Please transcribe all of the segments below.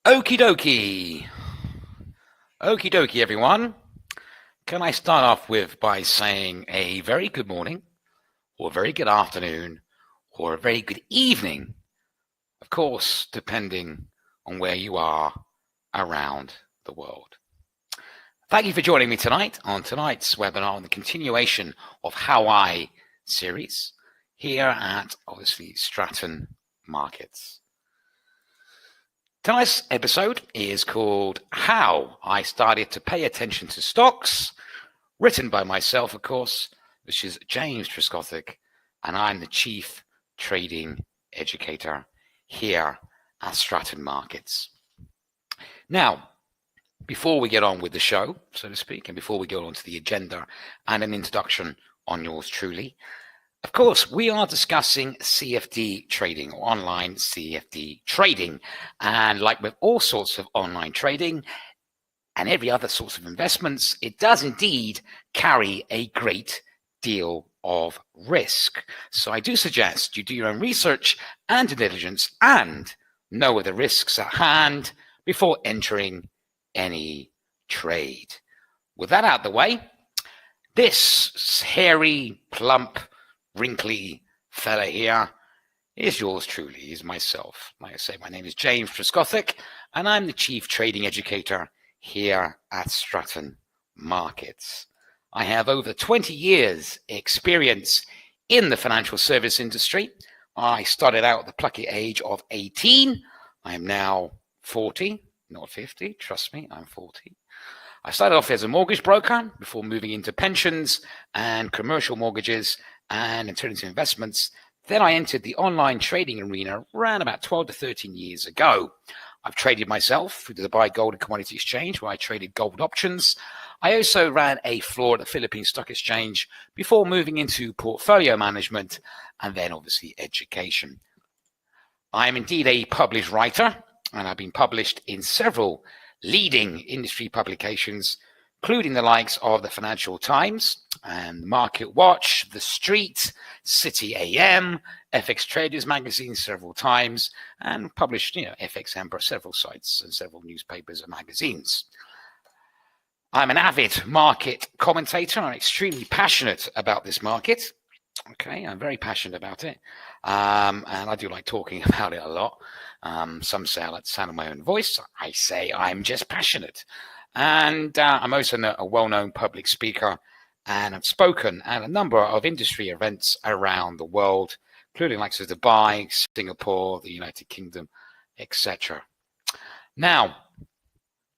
Okie dokie. Okie dokie, everyone. Can I start off by saying a very good morning, or a very good afternoon, or a very good evening, of course, depending on where you are around the world. Thank you for joining me tonight on tonight's webinar on the continuation of How I series here at, obviously, Stratton Markets. Tonight's episode is called How I Started to Pay Attention to Stocks, written by myself, of course, which is James Trescothick, and I'm the Chief Trading Educator here at Stratton Markets. Now, before we get on with the show, so to speak, and before we go on to the agenda and an introduction on yours truly, of course, we are discussing CFD trading, or online CFD trading. And like with all sorts of online trading and every other sorts of investments, it does indeed carry a great deal of risk. So I do suggest you do your own research and due diligence and know the risks at hand before entering any trade. With that out of the way, this hairy, plump, wrinkly fella here is yours truly, is myself. Like I say, my name is James Trescothick, and I'm the Chief Trading Educator here at Stratton Markets. I have over 20 years experience in the financial service industry. I started out at the plucky age of 18. I am now 40, not 50. Trust me, I'm 40. I started off as a mortgage broker before moving into pensions and commercial mortgages and alternative investments. Then I entered the online trading arena around about 12 to 13 years ago. I've traded myself through the Dubai Gold and Commodity Exchange, where I traded gold options. I also ran a floor at the Philippine Stock Exchange before moving into portfolio management and then obviously education. I am indeed a published writer, and I've been published in several leading industry publications, including the likes of the Financial Times and Market Watch, The Street, City AM, FX Traders magazine several times, and published, FX Emperor, several sites and several newspapers and magazines. I'm an avid market commentator. I'm extremely passionate about this market. Okay, I'm very passionate about it, and I do like talking about it a lot. Some say I like the sound of my own voice. I say I'm just passionate. And I'm also a well-known public speaker, and I've spoken at a number of industry events around the world, including like Dubai, Singapore, the United Kingdom, etc. Now,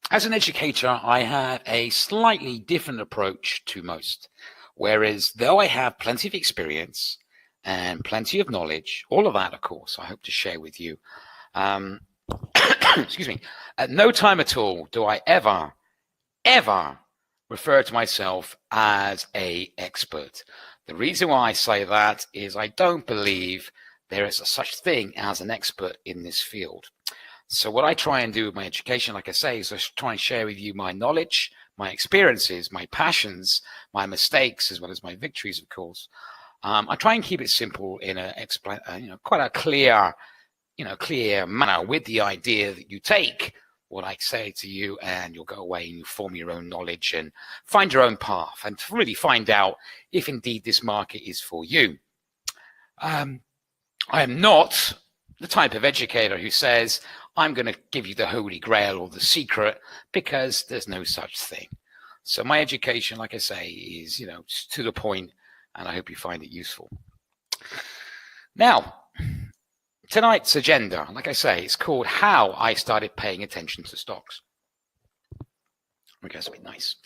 as an educator, I have a slightly different approach to most. Whereas though I have plenty of experience and plenty of knowledge, all of that, of course, I hope to share with you. Excuse me. At no time at all do I ever refer to myself as an expert. The reason why I say that is I don't believe there is a such thing as an expert in this field. So what I try and do with my education, like I say, is I try and share with you my knowledge, my experiences, my passions, my mistakes, as well as my victories, of course. I try and keep it simple in quite a clear manner, with the idea that you take what I say to you and you'll go away and you form your own knowledge and find your own path and to really find out if indeed this market is for you. I am not the type of educator who says, I'm going to give you the holy grail or the secret, because there's no such thing. So my education, like I say, is, to the point, and I hope you find it useful. Now, tonight's agenda, like I say, it's called How I Started Paying Attention to Stocks. Okay, that's a bit nice.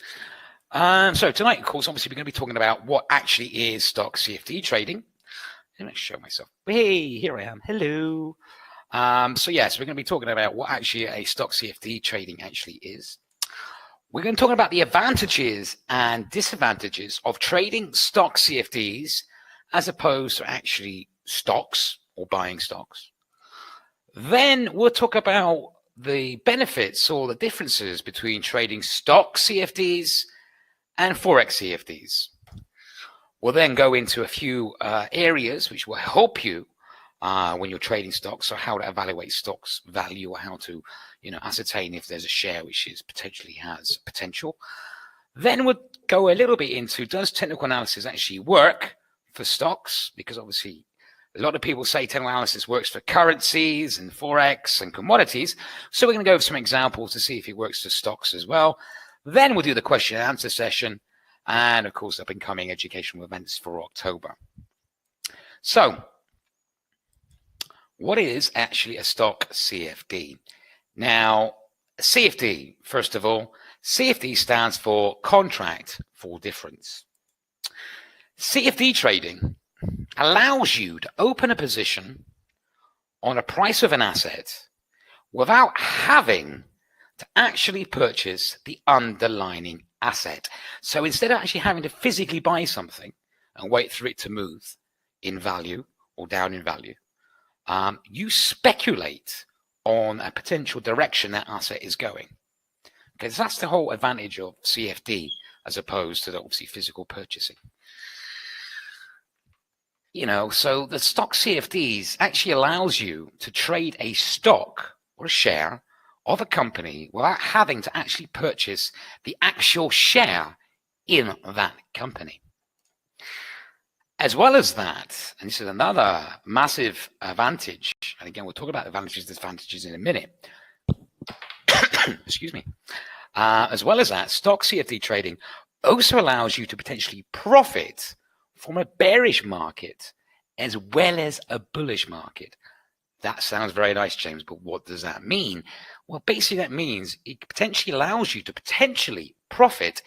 So tonight, of course, obviously, we're going to be talking about what actually is stock CFD trading. Let me show myself. Hey, here I am. Hello. So we're going to be talking about what actually a stock CFD trading actually is. We're going to talk about the advantages and disadvantages of trading stock CFDs as opposed to actually stocks or buying stocks. Then we'll talk about the benefits or the differences between trading stock CFDs and Forex CFDs. We'll then go into a few areas which will help you when you're trading stocks, so how to evaluate stocks value, or how to, ascertain if there's a share which potentially has potential. Then we'll go a little bit into, does technical analysis actually work for stocks? Because obviously a lot of people say technical analysis works for currencies and Forex and commodities. So we're going to go over some examples to see if it works for stocks as well. Then we'll do the question and answer session, and of course up and coming educational events for October. So what is actually a stock CFD? Now, CFD, first of all, CFD stands for contract for difference. CFD trading allows you to open a position on a price of an asset without having to actually purchase the underlying asset. So instead of actually having to physically buy something and wait for it to move in value or down in value, you speculate on a potential direction that asset is going. Because that's the whole advantage of CFD as opposed to obviously physical purchasing. So the stock CFDs actually allows you to trade a stock or a share of a company without having to actually purchase the actual share in that company. As well as that, and this is another massive advantage, and again, we'll talk about advantages and disadvantages in a minute. Excuse me. As well as that, stock CFD trading also allows you to potentially profit from a bearish market as well as a bullish market. That sounds very nice, James, but what does that mean? Well, basically that means it potentially allows you to potentially profit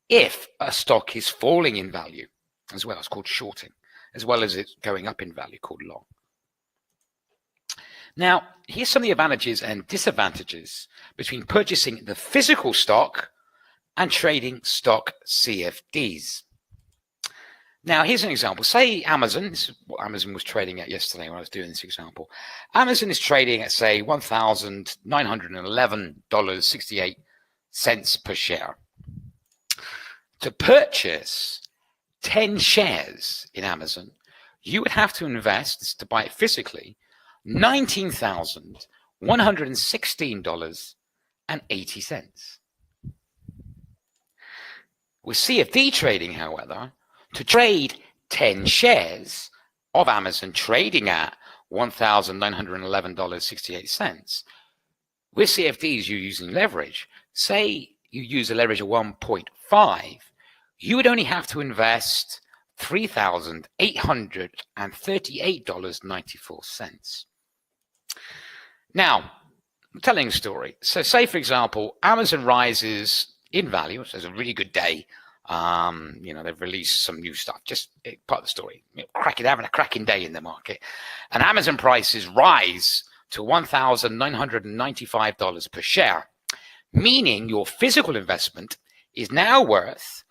if a stock is falling in value as well. It's called shorting, as well as it's going up in value, called long. Now, here's some of the advantages and disadvantages between purchasing the physical stock and trading stock CFDs. Now, here's an example. Say Amazon, this is what Amazon was trading at yesterday when I was doing this example. Amazon is trading at, say, $1,911.68 per share. To purchase 10 shares in Amazon, you would have to invest, to buy it physically, $19,116.80. With CFD trading, however, to trade 10 shares of Amazon trading at $1,911.68, with CFDs, you're using leverage. Say you use a leverage of 1.5, you would only have to invest $3,838.94. Now, I'm telling a story. So say, for example, Amazon rises in value. So it's a really good day. They've released some new stuff, just part of the story. Having a cracking day in the market. And Amazon prices rise to $1,995 per share, meaning your physical investment is now worth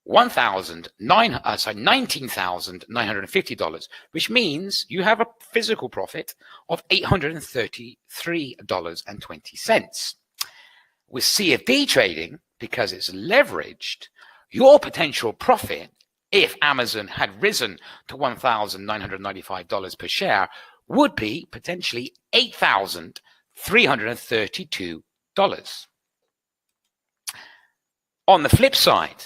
$19,950, which means you have a physical profit of $833.20. With CFD trading, because it's leveraged, your potential profit, if Amazon had risen to $1,995 per share, would be potentially $8,332. On the flip side,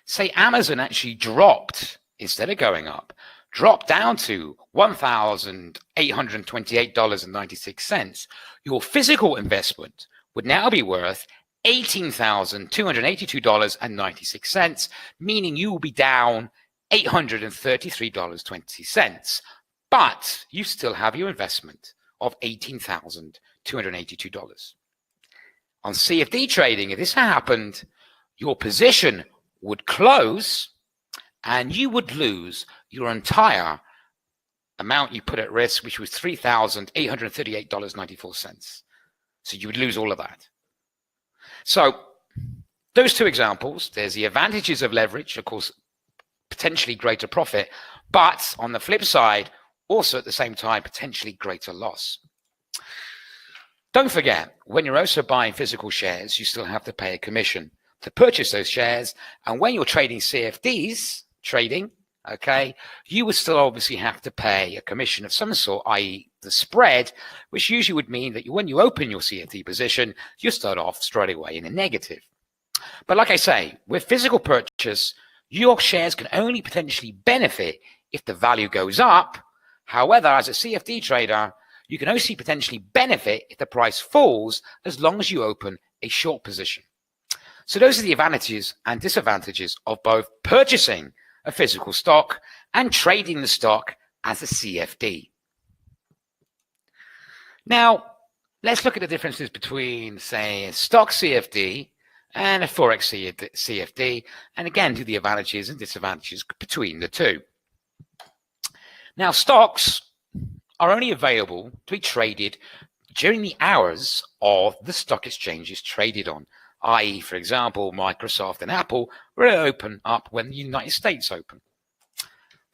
say Amazon actually dropped, instead of going up, dropped down to $1,828.96, your physical investment would now be worth $18,282.96, meaning you will be down $833.20, but you still have your investment of $18,282. On CFD trading, if this happened, your position would close and you would lose your entire amount you put at risk, which was $3,838.94. So you would lose all of that. So those two examples, there's the advantages of leverage, of course, potentially greater profit, but on the flip side, also at the same time, potentially greater loss. Don't forget, when you're also buying physical shares, you still have to pay a commission to purchase those shares. And when you're trading CFDs, okay, you would still obviously have to pay a commission of some sort, i.e. the spread, which usually would mean that when you open your CFD position, you start off straight away in a negative. But like I say, with physical purchase, your shares can only potentially benefit if the value goes up. However, as a CFD trader, you can only potentially benefit if the price falls as long as you open a short position. So those are the advantages and disadvantages of both purchasing a physical stock and trading the stock as a CFD. Now, let's look at the differences between, say, a stock CFD and a Forex CFD, and again, do the advantages and disadvantages between the two. Now, stocks are only available to be traded during the hours of the stock exchanges traded on, i.e., for example, Microsoft and Apple will open up when the United States open.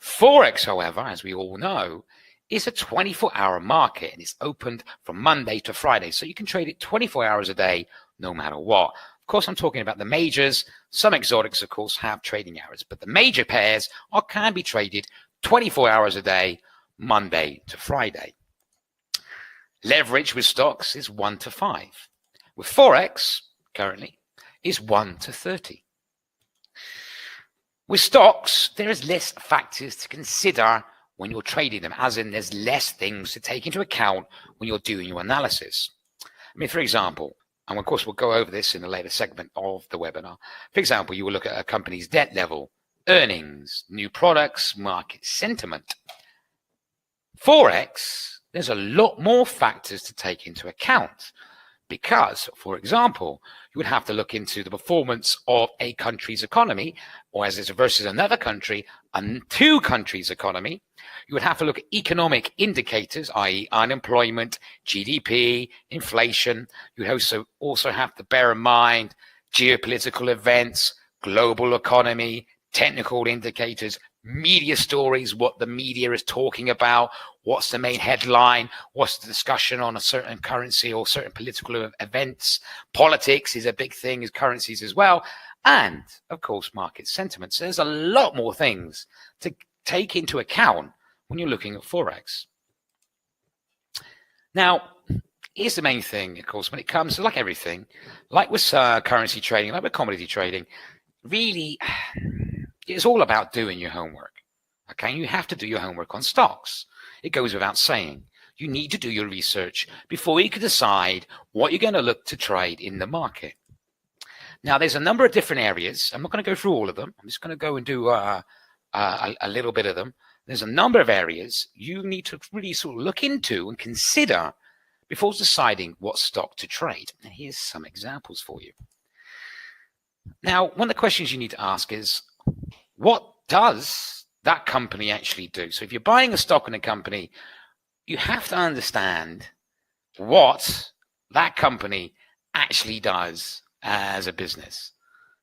Forex, however, as we all know, is a 24-hour market, and it's opened from Monday to Friday, so you can trade it 24 hours a day, no matter what. Of course, I'm talking about the majors. Some exotics, of course, have trading hours, but the major pairs can be traded 24 hours a day, Monday to Friday. Leverage with stocks is 1 to 5. With Forex, currently, is 1 to 30. With stocks, there is less factors to consider when you're trading them, as in there's less things to take into account when you're doing your analysis. I mean, for example, and of course we'll go over this in a later segment of the webinar. For example, you will look at a company's debt level, earnings, new products, market sentiment. Forex, there's a lot more factors to take into account because, for example, you would have to look into the performance of a country's economy, or as is versus another country, and two countries' economy. You would have to look at economic indicators, i.e. unemployment, GDP, inflation. You would also have to bear in mind geopolitical events, global economy, technical indicators, media stories, what the media is talking about, what's the main headline, what's the discussion on a certain currency or certain political events. Politics is a big thing, as currencies as well. And, of course, market sentiment. So there's a lot more things to take into account when you're looking at Forex. Now, here's the main thing, of course, when it comes to, like everything, like with currency trading, like with commodity trading, really, it's all about doing your homework. Okay, you have to do your homework on stocks. It goes without saying. You need to do your research before you can decide what you're going to look to trade in the market. Now, there's a number of different areas. I'm not going to go through all of them. I'm just going to go and do a little bit of them. There's a number of areas you need to really sort of look into and consider before deciding what stock to trade. And here's some examples for you. Now, one of the questions you need to ask is, what does that company actually do? So if you're buying a stock in a company, you have to understand what that company actually does as a business.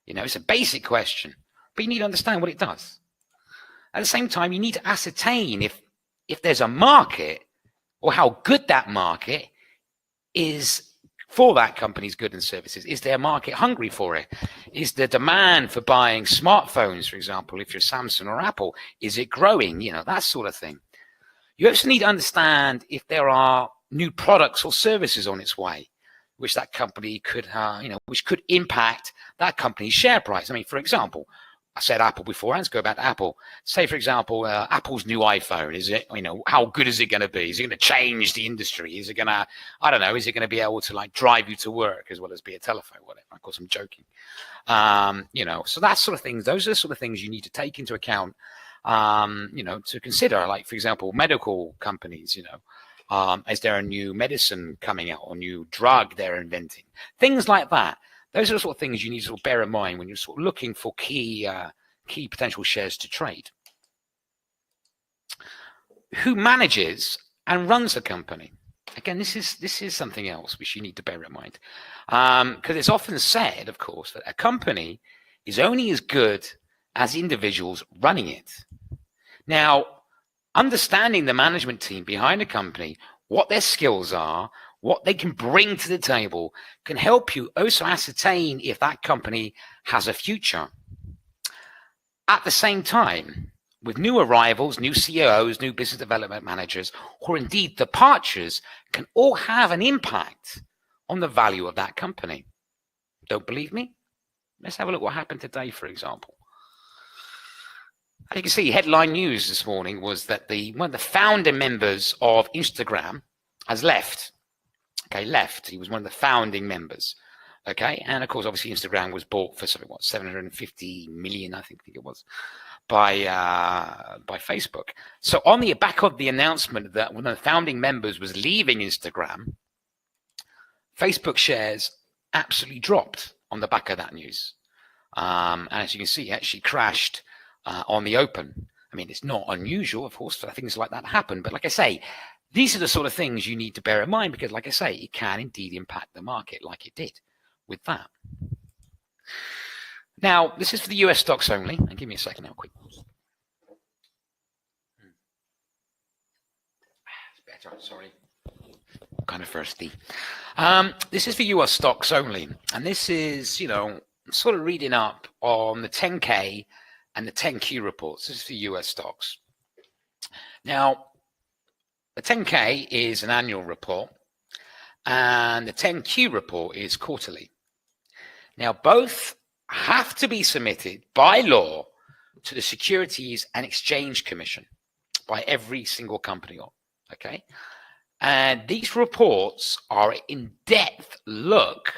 You know, it's a basic question, but you need to understand what it does. At the same time, you need to ascertain if there's a market or how good that market is for that company's goods and services. Is their market hungry for it? Is the demand for buying smartphones, for example, if you're Samsung or Apple, is it growing? You know, that sort of thing. You also need to understand if there are new products or services on its way, which that company could, which could impact that company's share price. I mean, for example, I said Apple before, let's go back to Apple. Say, for example, Apple's new iPhone, is it, how good is it going to be? Is it going to change the industry? Is it going to, I don't know, is it going to be able to like drive you to work as well as be a telephone, whatever? Of course, I'm joking. So that sort of things, those are the sort of things you need to take into account, to consider, like, for example, medical companies, is there a new medicine coming out or new drug they're inventing? Things like that. Those are the sort of things you need to sort of bear in mind when you're sort of looking for key potential shares to trade. Who manages and runs the company? Again, this is something else which you need to bear in mind, because it's often said, of course, that a company is only as good as individuals running it. Now, understanding the management team behind a company, what their skills are, what they can bring to the table, can help you also ascertain if that company has a future. At the same time, with new arrivals, new CEOs, new business development managers, or indeed departures, can all have an impact on the value of that company. Don't believe me? Let's have a look what happened today, for example. As you can see, headline news this morning was that one of the founding members of Instagram has left. Okay, left. He was one of the founding members. Okay, and of course, obviously, Instagram was bought for something, 750 million, I think it was, by Facebook. So on the back of the announcement that one of the founding members was leaving Instagram, Facebook shares absolutely dropped on the back of that news. And as you can see, it actually crashed on the open. I mean, it's not unusual, of course, for things like that to happen. But like I say, these are the sort of things you need to bear in mind because, like I say, it can indeed impact the market like it did with that. Now, this is for the US stocks only. And give me a second now, quick. It's better, sorry. I'm kind of thirsty. This is for US stocks only. And this is, sort of reading up on the 10K and the 10Q reports. This is for US stocks. Now, the 10K is an annual report, and the 10Q report is quarterly. Now, both have to be submitted by law to the Securities and Exchange Commission by every single company. Okay? And these reports are an in-depth look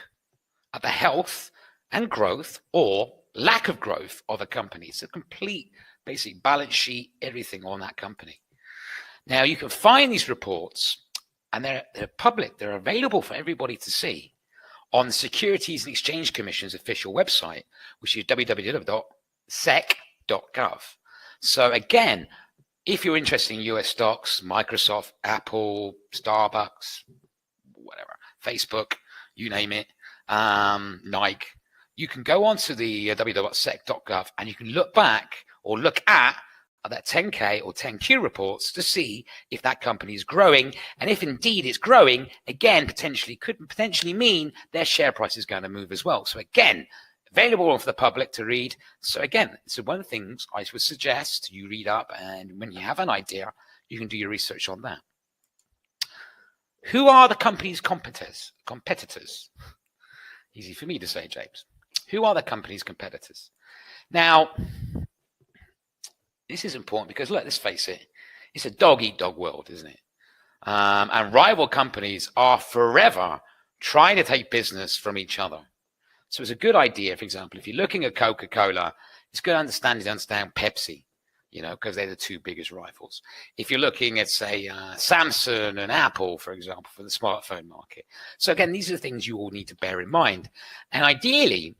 at the health and growth or lack of growth of a company. It's a complete, basic balance sheet, everything on that company. Now, you can find these reports, and they're public. They're available for everybody to see on the Securities and Exchange Commission's official website, which is www.sec.gov. So again, if you're interested in US stocks, Microsoft, Apple, Starbucks, whatever, Facebook, you name it, Nike, you can go onto the www.sec.gov and you can look back or look at that 10K or 10Q reports to see if that company is growing. And if indeed it's growing, again, could potentially mean their share price is going to move as well. So again, available for the public to read. So again, so one of the things I would suggest you read up, and when you have an idea, you can do your research on that. Who are the company's competitors? Easy for me to say, James. Who are the company's competitors? Now, this is important because, look, let's face it, it's a dog-eat-dog world, isn't it? And rival companies are forever trying to take business from each other. So it's a good idea, for example, if you're looking at Coca-Cola, it's good to understand Pepsi, because they're the two biggest rivals. If you're looking at, say, Samsung and Apple, for example, for the smartphone market. So again, these are the things you all need to bear in mind. And ideally,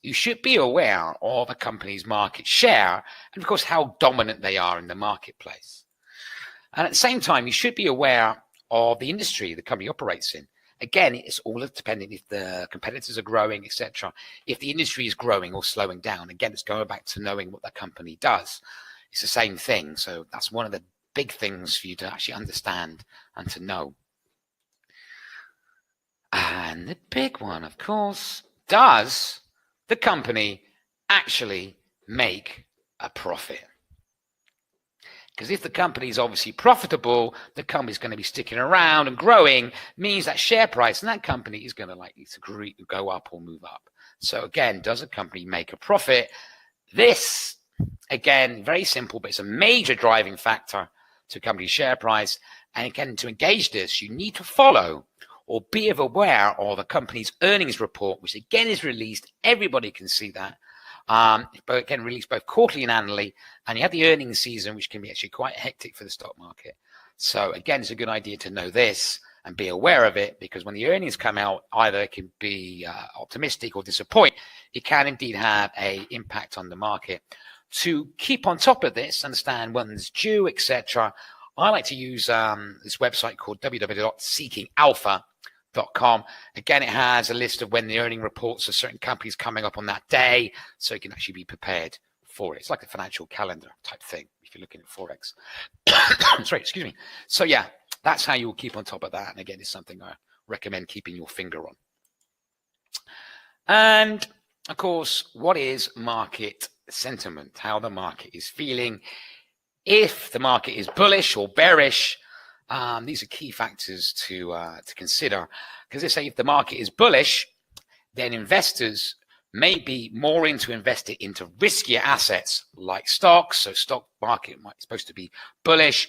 you should be aware of a company's market share and, of course, how dominant they are in the marketplace. And at the same time, you should be aware of the industry the company operates in. Again, it's all dependent if the competitors are growing, etc. If the industry is growing or slowing down, again, it's going back to knowing what that company does. It's the same thing. So that's one of the big things for you to actually understand and to know. And the big one, of course, does the company actually make a profit? Because if the company is obviously profitable, the company is going to be sticking around and growing, means that share price in that company is going to likely to go up or move up. So again, does a company make a profit? This, again, very simple, but it's a major driving factor to a company's share price. And again, to engage this, you need to follow or be aware of a company's earnings report, which again is released. Everybody can see that. But again, released both quarterly and annually. And you have the earnings season, which can be actually quite hectic for the stock market. So again, it's a good idea to know this and be aware of it, because when the earnings come out, either it can be optimistic or disappoint. It can indeed have an impact on the market. To keep on top of this, understand when's due, etc., I like to use this website called www.seekingalpha.com. Again, it has a list of when the earning reports of certain companies coming up on that day, so you can actually be prepared for it. It's like a financial calendar type thing if you're looking at Forex. Sorry, excuse me. So yeah, that's how you will keep on top of that. And again, it's something I recommend keeping your finger on. And of course, what is market sentiment? How the market is feeling. if the market is bullish or bearish, these are key factors to consider, because they say if the market is bullish, then investors may be more invested into riskier assets like stocks. So stock market might be supposed to be bullish.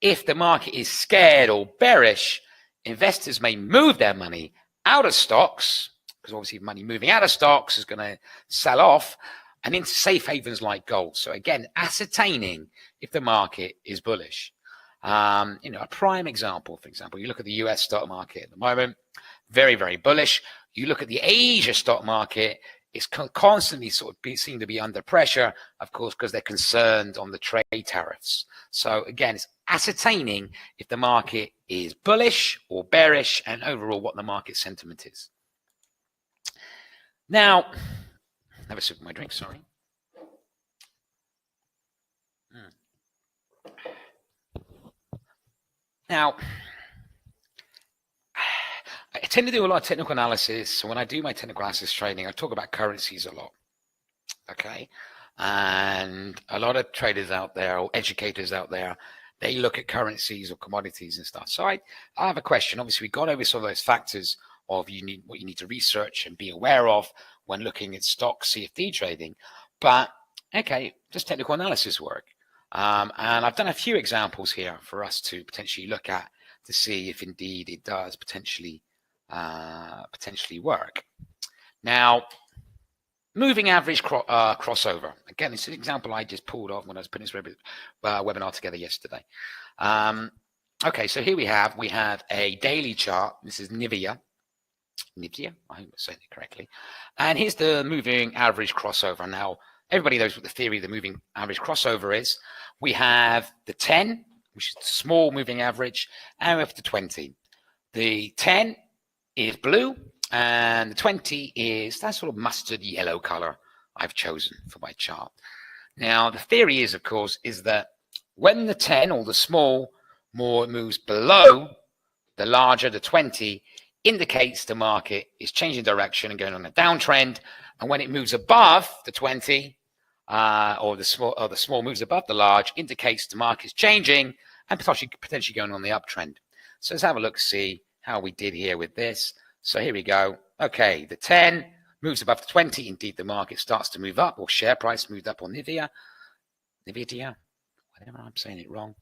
If the market is scared or bearish, investors may move their money out of stocks, because obviously money moving out of stocks is going to sell off, and into safe havens like gold. So again, ascertaining if the market is bullish. A prime example, for example, you look at the US stock market at the moment, very, very bullish. You look at the Asia stock market, it's constantly sort of seem to be under pressure, of course, because they're concerned on the trade tariffs. So again, it's ascertaining if the market is bullish or bearish, and overall what the market sentiment is. Now, have a sip of my drink, sorry. Now, I tend to do a lot of technical analysis. So when I do my technical analysis training, I talk about currencies a lot. Okay. And a lot of traders out there, or educators out there, they look at currencies or commodities and stuff. So I have a question. Obviously, we got over some of those factors of what you need to research and be aware of when looking at stock CFD trading. But okay, does technical analysis work? And I've done a few examples here for us to potentially look at to see if indeed it does potentially work. Now, moving average crossover. Again, it's an example I just pulled off when I was putting this webinar together yesterday. Okay, so here we have a daily chart. This is Nvidia. I hope I'm saying it correctly. And here's the moving average crossover. Now, everybody knows what the theory of the moving average crossover is. We have the 10, which is the small moving average, and we have the 20. The 10 is blue, and the 20 is that sort of mustard yellow color I've chosen for my chart. Now, the theory is, of course, is that when the 10 or the small more moves below the larger, the 20, indicates the market is changing direction and going on a downtrend. And when it moves above the 20, or the small moves above the large, indicates the market is changing and potentially going on the uptrend. So let's have a look, see how we did here with this. So here we go. Okay, the 10 moves above the 20. Indeed, the market starts to move up, or share price moved up on Nvidia, whatever, I'm saying it wrong.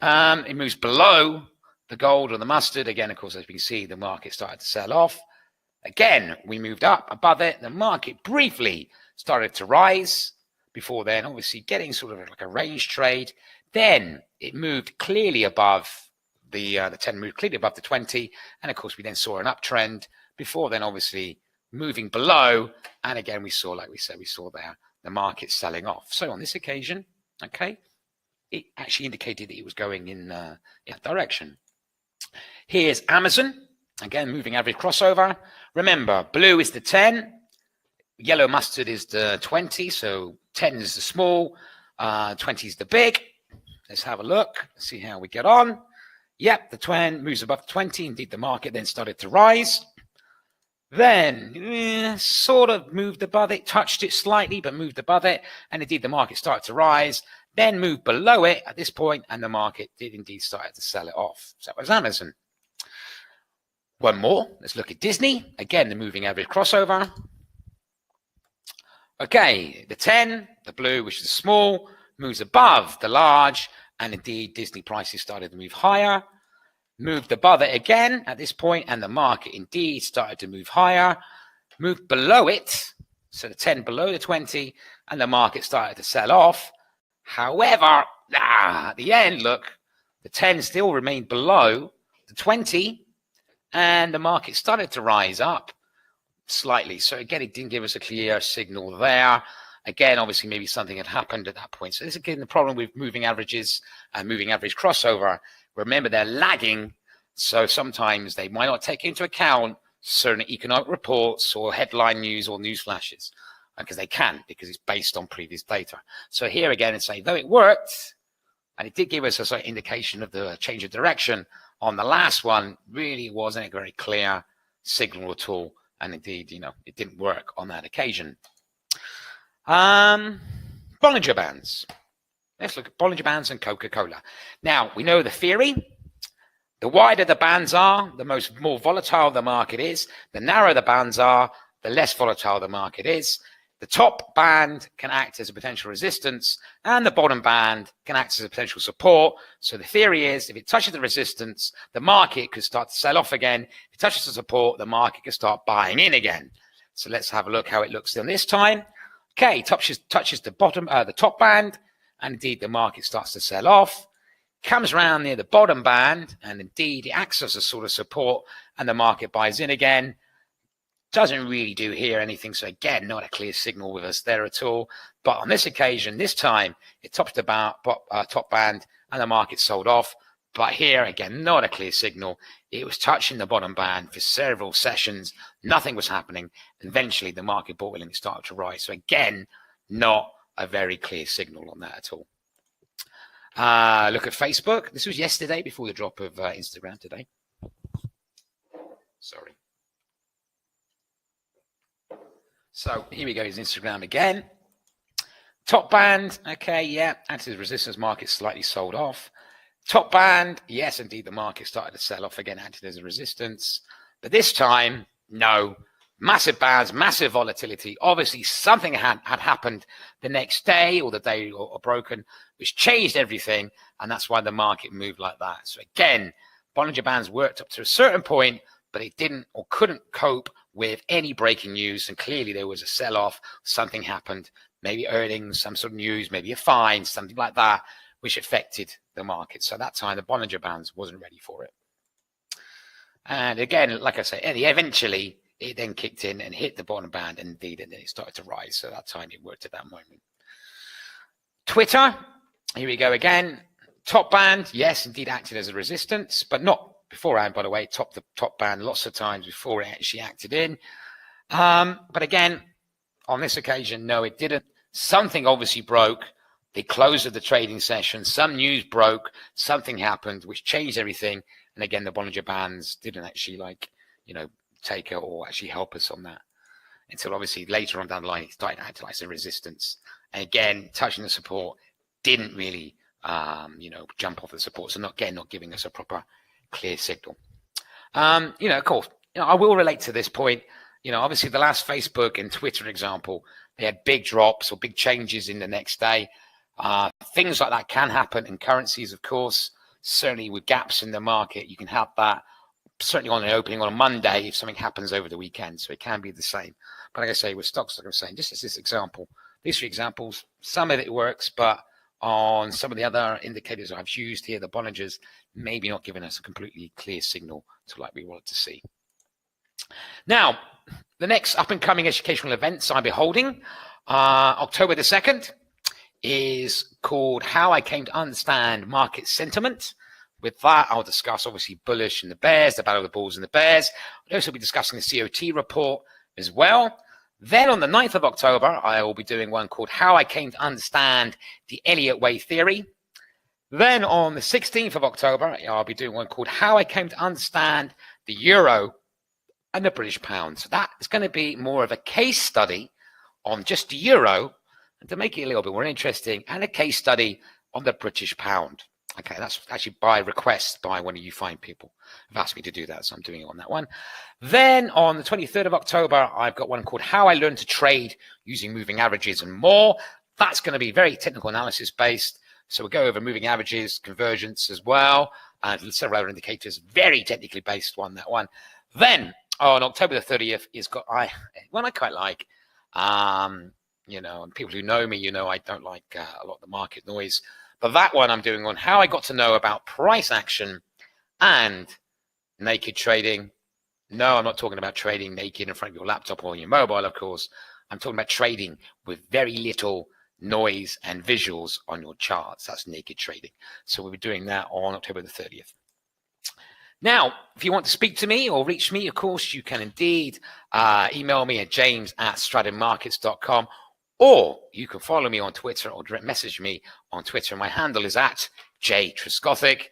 It moves below the gold or the mustard. Again, of course, as we can see, the market started to sell off. Again, we moved up above it. The market briefly started to rise before then, obviously getting sort of like a range trade. Then it moved clearly above the 10 moved clearly above the 20. And of course, we then saw an uptrend before then, obviously moving below. And again, we saw, like we said, we saw there the market selling off. So on this occasion, okay, it actually indicated that it was going in that direction. Here's Amazon. Again, moving average crossover. Remember, blue is the 10. Yellow mustard is the 20. So 10 is the small, 20 is the big. Let's have a look, see how we get on. Yep, the 10 moves above 20. Indeed, the market then started to rise. Then sort of moved above it, touched it slightly, but moved above it. And indeed, the market started to rise, then moved below it at this point, and the market did indeed start to sell it off. So that was Amazon. One more. Let's look at Disney. Again, the moving average crossover. Okay, the 10, the blue, which is small, moves above the large, and indeed Disney prices started to move higher, moved above it again at this point, and the market indeed started to move higher, moved below it, so the 10 below the 20, and the market started to sell off. However, at the end, look, the 10 still remained below the 20, and the market started to rise up slightly. So again, it didn't give us a clear signal there. Again, obviously, maybe something had happened at that point. So this is again the problem with moving averages and moving average crossover. Remember, they're lagging. So sometimes they might not take into account certain economic reports or headline news or news flashes, because they can, because it's based on previous data. So here again, it's saying, though it worked, and it did give us a sort of indication of the change of direction on the last one, really wasn't a very clear signal at all. And indeed, it didn't work on that occasion. Bollinger Bands. Let's look at Bollinger Bands and Coca-Cola. Now, we know the theory. The wider the bands are, the more volatile the market is. The narrower the bands are, the less volatile the market is. The top band can act as a potential resistance, and the bottom band can act as a potential support. So the theory is, if it touches the resistance, the market could start to sell off again. If it touches the support, the market could start buying in again. So let's have a look how it looks on this time. Okay, touches the top band, and indeed the market starts to sell off. Comes around near the bottom band, and indeed it acts as a sort of support, and the market buys in again. Doesn't really do here anything, so again, not a clear signal with us there at all. But on this occasion, this time, it topped the top band, and the market sold off. But here, again, not a clear signal. It was touching the bottom band for several sessions. Nothing was happening. Eventually, the market bought in and it started to rise. So again, not a very clear signal on that at all. Look at Facebook. This was yesterday before the drop of Instagram today. Sorry. So here we go, is Instagram again. Top band, okay, yeah, acted as resistance, market slightly sold off. Top band, yes, indeed, the market started to sell off again, acted as a resistance. But this time, no. Massive bands, massive volatility. Obviously, something had happened the next day or the day or broken, which changed everything, and that's why the market moved like that. So again, Bollinger Bands worked up to a certain point, but it didn't or couldn't cope with any breaking news, and clearly there was a sell-off. Something happened, maybe earnings, some sort of news, maybe a fine, something like that, which affected the market. So that time, the Bollinger Bands wasn't ready for it. And again, like I say, eventually it then kicked in and hit the bottom band, and indeed, and then it started to rise. So that time it worked at that moment. Twitter, here we go again. Top band, yes, indeed acted as a resistance, but not beforehand, by the way. Topped the top band lots of times before it actually acted in. But again, on this occasion, no, it didn't. Something obviously broke. They closed the trading session. Some news broke. Something happened, which changed everything. And again, the Bollinger Bands didn't actually take it or actually help us on that. Until obviously later on down the line, it started to act like a resistance. And again, touching the support didn't really, jump off the support. So not giving us a proper clear signal. Of course, I will relate to this point. Obviously the last Facebook and Twitter example, they had big drops or big changes in the next day. Things like that can happen in currencies, of course. Certainly with gaps in the market, you can have that. Certainly on an opening on a Monday if something happens over the weekend. So it can be the same. But like I say, with stocks, like I'm saying, just as this example, these three examples, some of it works, but on some of the other indicators I've used here, the Bollingers, maybe not giving us a completely clear signal to like we wanted to see. Now, the next up-and-coming educational events I'll be holding, October the 2nd, is called How I Came to Understand Market Sentiment. With that, I'll discuss obviously bullish and the bears, the battle of the bulls and the bears. I'll also be discussing the COT report as well. Then on the 9th of October, I will be doing one called How I Came to Understand the Elliott Wave Theory. Then on the 16th of October, I'll be doing one called How I Came to Understand the Euro and the British Pound. So that is going to be more of a case study on just the Euro, and to make it a little bit more interesting, and a case study on the British Pound. Okay, that's actually by request by one of you fine people who've asked me to do that, so I'm doing it on that one. Then on the 23rd of October, I've got one called How I Learned to Trade Using Moving Averages and More. That's going to be very technical analysis based. So we'll go over moving averages, convergence as well, and several other indicators. Very technically based one, that one. Then on October the 30th is got one I quite like. And people who know me, I don't like a lot of the market noise. But that one I'm doing on how I got to know about price action and naked trading. No, I'm not talking about trading naked in front of your laptop or your mobile, of course. I'm talking about trading with very little noise and visuals on your charts. That's naked trading. So we'll be doing that on October the 30th. Now, if you want to speak to me or reach me, of course, you can indeed email me at james@strattonmarkets.com. Or you can follow me on Twitter or direct message me on Twitter. My handle is @jtriscothic.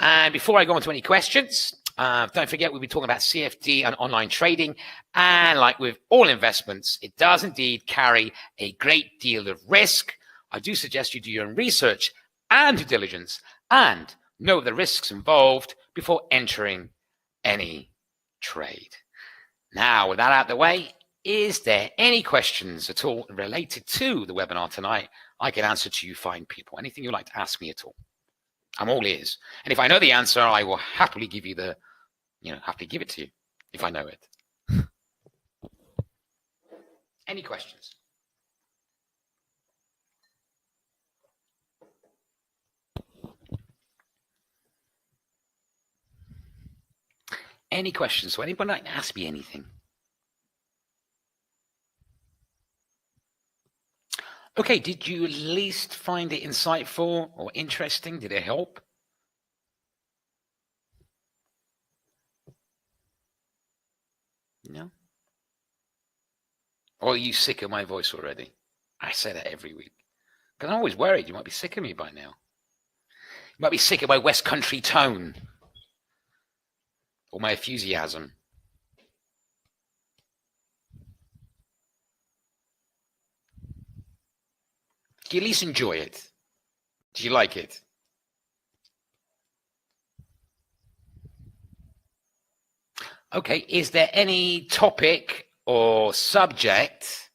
And before I go on to any questions, don't forget we'll be talking about CFD and online trading. And like with all investments, it does indeed carry a great deal of risk. I do suggest you do your own research and due diligence and know the risks involved before entering any trade. Now, with that out of the way, is there any questions at all related to the webinar tonight I can answer to you fine people? Anything you'd like to ask me at all? I'm all ears. And if I know the answer, I will happily give you happily give it to you if I know it. Any questions? Any questions? So anybody like to ask me anything? Okay, did you at least find it insightful or interesting? Did it help? No? Or are you sick of my voice already? I say that every week. Because I'm always worried you might be sick of me by now. You might be sick of my West Country tone. Or my enthusiasm. Do you at least enjoy it? Do you like it? Okay, is there any topic or subject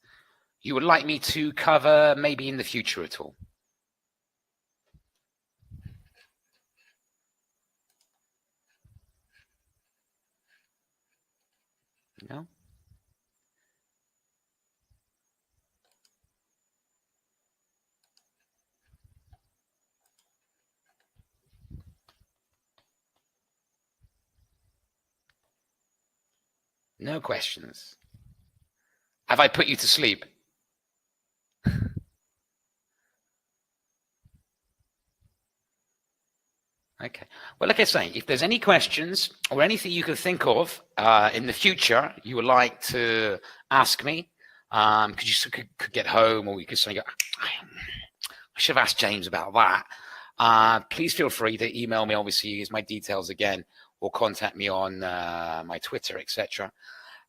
you would like me to cover maybe in the future at all? No? No questions. Have I put you to sleep? Okay. Well, like I say, if there's any questions or anything you can think of in the future you would like to ask me, because you could get home, or you could say, I should have asked James about that. Please feel free to email me. Obviously, use my details again, or contact me on my Twitter, etc.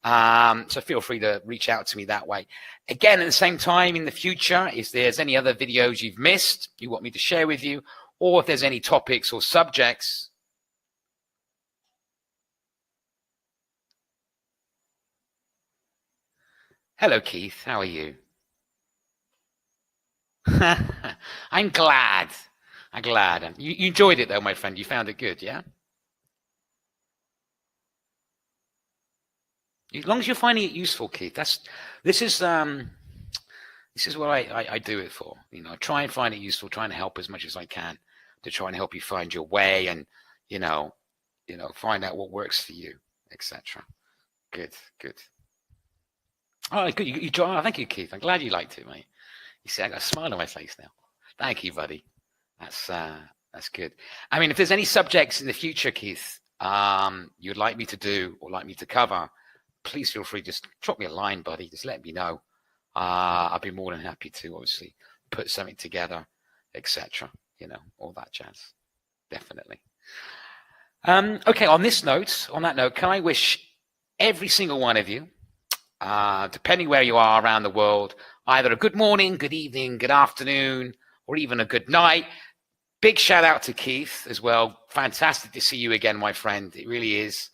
So feel free to reach out to me that way. Again, at the same time, in the future, if there's any other videos you've missed you want me to share with you, or if there's any topics or subjects. Hello, Keith. How are you? I'm glad. I'm glad. You enjoyed it, though, my friend. You found it good, yeah? As long as you're finding it useful, Keith. This is what I do it for. Try and find it useful, trying to help as much as I can to try and help you find your way and, find out what works for you, etc. Good. Oh, good. Thank you, Keith. I'm glad you liked it, mate. You see, I got a smile on my face now. Thank you, buddy. That's good. I mean, if there's any subjects in the future, Keith, you'd like me to do or like me to cover, please feel free. Just drop me a line, buddy. Just let me know. I'd be more than happy to, obviously, put something together, etc. All that jazz. Definitely. Okay, on that note, can I wish every single one of you, depending where you are around the world, either a good morning, good evening, good afternoon, or even a good night. Big shout out to Keith as well. Fantastic to see you again, my friend. It really is.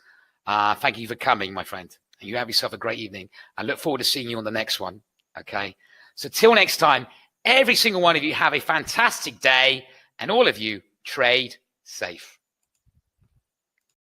Thank you for coming, my friend. And you have yourself a great evening. I look forward to seeing you on the next one. Okay. So till next time, every single one of you have a fantastic day, and all of you trade safe.